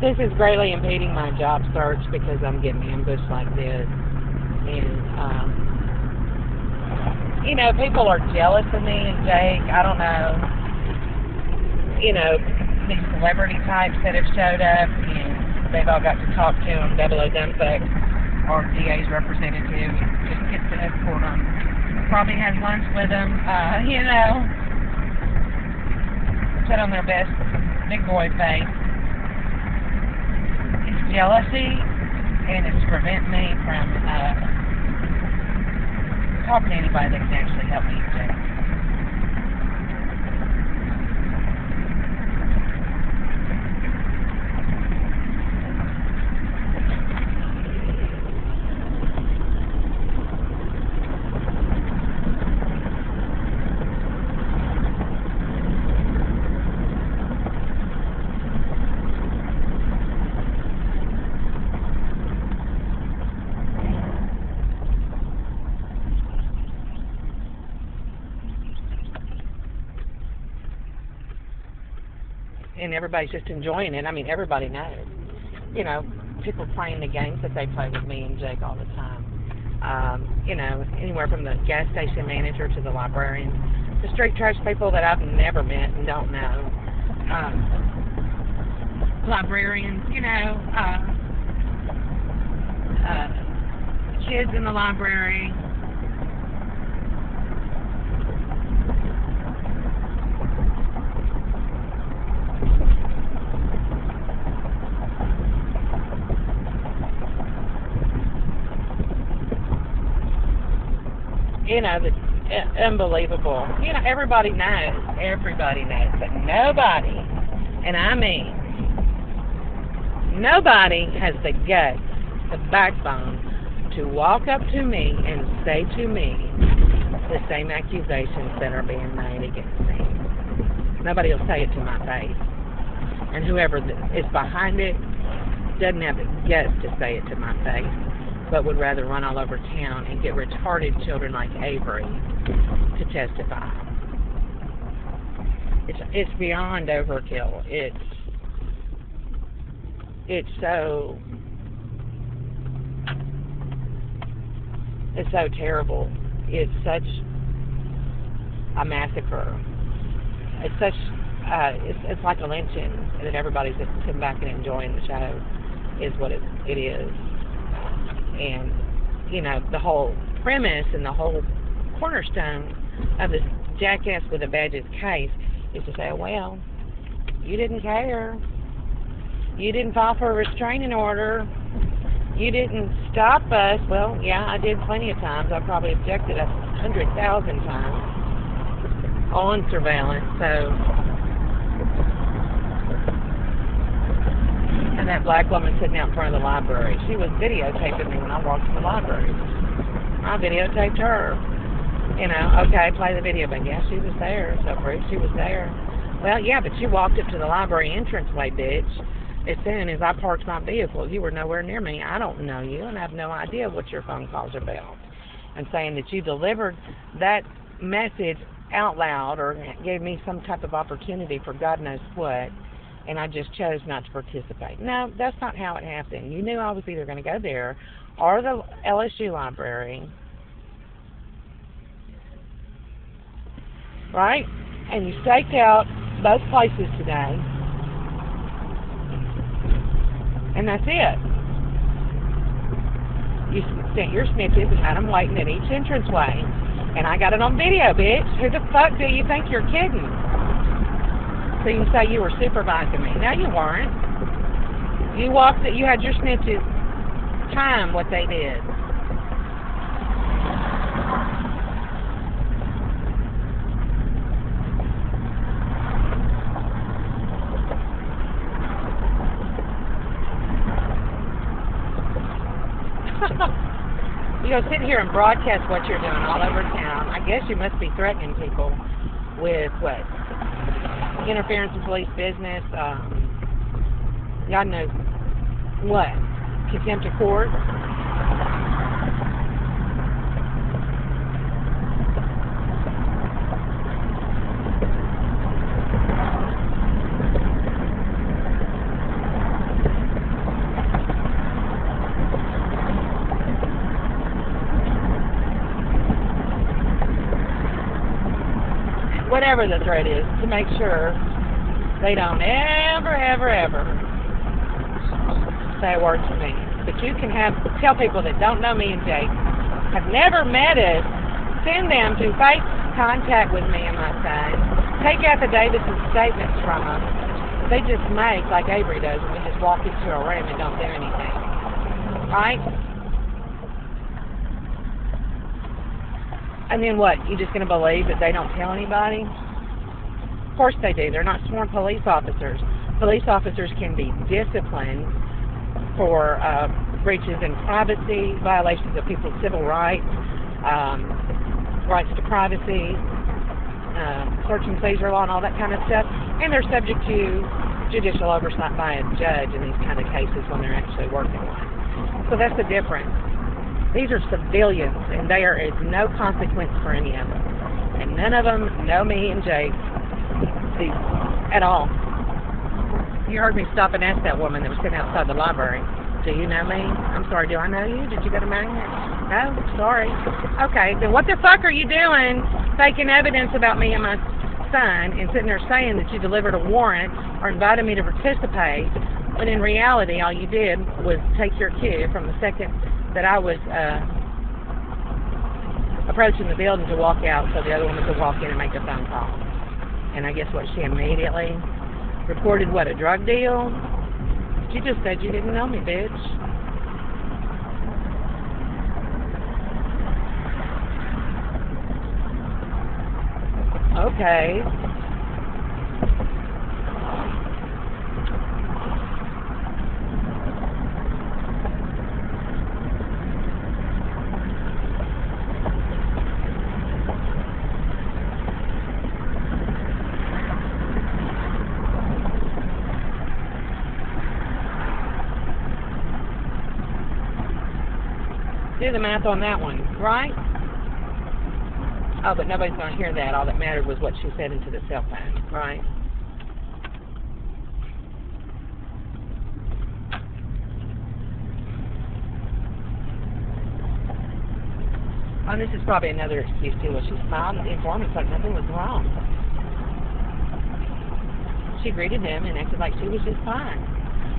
This is greatly impeding my job search because I'm getting ambushed like this. And, people are jealous of me and Jake. I don't know. These celebrity types that have showed up, and they've all got to talk to him. Double O Dunfuck, our DA's representative, just gets to escort them. Probably has lunch with them, put on their best big boy face. It's jealousy, and it's to prevent me from talking to anybody that can actually help me today. And everybody's just enjoying it. I mean, everybody knows. People playing the games that they play with me and Jake all the time. Anywhere from the gas station manager to the librarian, the street trash people that I've never met and don't know. Librarians, kids in the library. Unbelievable. Everybody knows, but nobody, and I mean, nobody has the guts, the backbone to walk up to me and say to me the same accusations that are being made against me. Nobody will say it to my face. And whoever is behind it doesn't have the guts to say it to my face, but would rather run all over town and get retarded children like Avery to testify. It's beyond overkill. It's so terrible. It's such a massacre. It's such it's like a lynching that everybody's just sitting back and enjoying the show is what it is. And the whole premise and the whole cornerstone of this jackass with a badges case is to say, well, you didn't care. You didn't file for a restraining order. You didn't stop us. Well, yeah, I did plenty of times. I probably objected 100,000 times on surveillance. So, and that black woman sitting out in front of the library, she was videotaping me when I walked in the library. I videotaped her. Okay, play the video, but yeah, she was there, so proof she was there. Well, yeah, but you walked up to the library entranceway, bitch. As soon as I parked my vehicle, you were nowhere near me. I don't know you, and I have no idea what your phone calls are about. And saying that you delivered that message out loud or gave me some type of opportunity for God knows what, and I just chose not to participate. No, that's not how it happened. You knew I was either going to go there or the LSU library, right? And you staked out both places today, and that's it. You sent your snitches and had them waiting at each entranceway, and I got it on video, bitch. Who the fuck do you think you're kidding? So you can say you were supervising me. No, you weren't. You walked it. You had your snitches time what they did. You go sit here and broadcast what you're doing all over town. I guess you must be threatening people with what? Interference in police business, God knows what, contempt of court. whatever the threat is, to make sure they don't ever say a word to me. But you can tell people that don't know me and Jake, have never met us, send them to face contact with me and my son, take affidavits and statements from them. They just make, like Avery does, and we just walk into a room and don't do anything. Right? And then what? You just going to believe that they don't tell anybody? Of course they do. They're not sworn police officers. Police officers can be disciplined for breaches in privacy, violations of people's civil rights, rights to privacy, search and seizure law and all that kind of stuff. And they're subject to judicial oversight by a judge in these kind of cases when they're actually working one. So that's the difference. These are civilians, and there is no consequence for any of them. And none of them know me and Jake at all. You heard me stop and ask that woman that was sitting outside the library, do you know me? I'm sorry, do I know you? Did you go to Magnet? No? Sorry. Okay, then what the fuck are you doing faking evidence about me and my son and sitting there saying that you delivered a warrant or invited me to participate, when in reality all you did was take your cue from the second that I was approaching the building to walk out so the other woman could walk in and make a phone call. And I guess what, she immediately reported what, a drug deal? She just said you didn't know me, bitch. Okay. Do the math on that one, right? Oh, but nobody's going to hear that. All that mattered was what she said into the cell phone, right? Oh, this is probably another excuse, too. Well, she smiled at the informant like nothing was wrong. She greeted him and acted like she was just fine.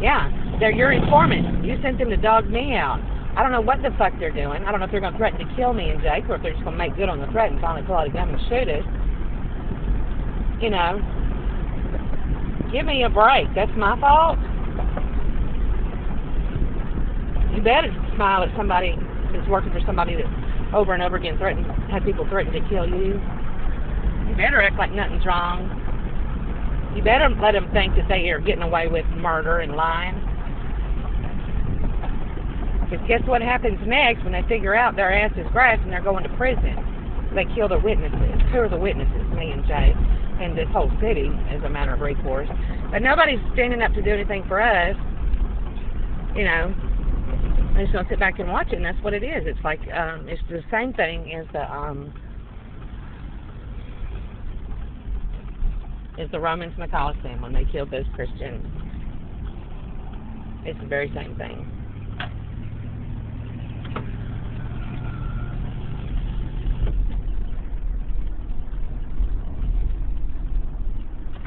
Yeah, they're your informant. You sent them to dog me out. I don't know what the fuck they're doing. I don't know if they're going to threaten to kill me and Jake, or if they're just going to make good on the threat and finally pull out a gun and shoot us. You know, give me a break. That's my fault. You better smile at somebody that's working for somebody that over and over again had people threaten to kill you. You better act like nothing's wrong. You better let them think that they are getting away with murder and lying. Because guess what happens next when they figure out their ass is grass and they're going to prison? They kill the witnesses. Who are the witnesses? Me and Jay. And this whole city, as a matter of recourse. But nobody's standing up to do anything for us. You know, they're just going to sit back and watch it, and that's what it is. It's like, it's the same thing as the Romans in the Colosseum when they killed those Christians. It's the very same thing.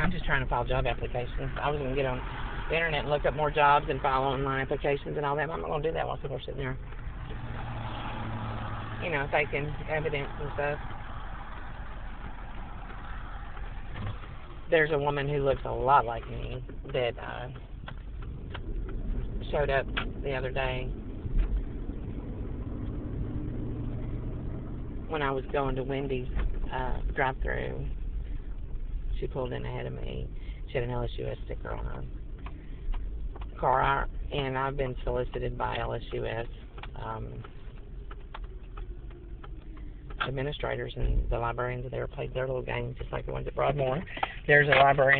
I'm just trying to file job applications. I was going to get on the internet and look up more jobs and file online applications and all that. I'm not going to do that while people are sitting there, you know, taking evidence and stuff. There's a woman who looks a lot like me that showed up the other day when I was going to Wendy's drive-thru. She pulled in ahead of me. She had an LSUS sticker on her car, and I've been solicited by LSUS administrators and the librarians. They were played their little games just like the ones at Broadmoor. There's a librarian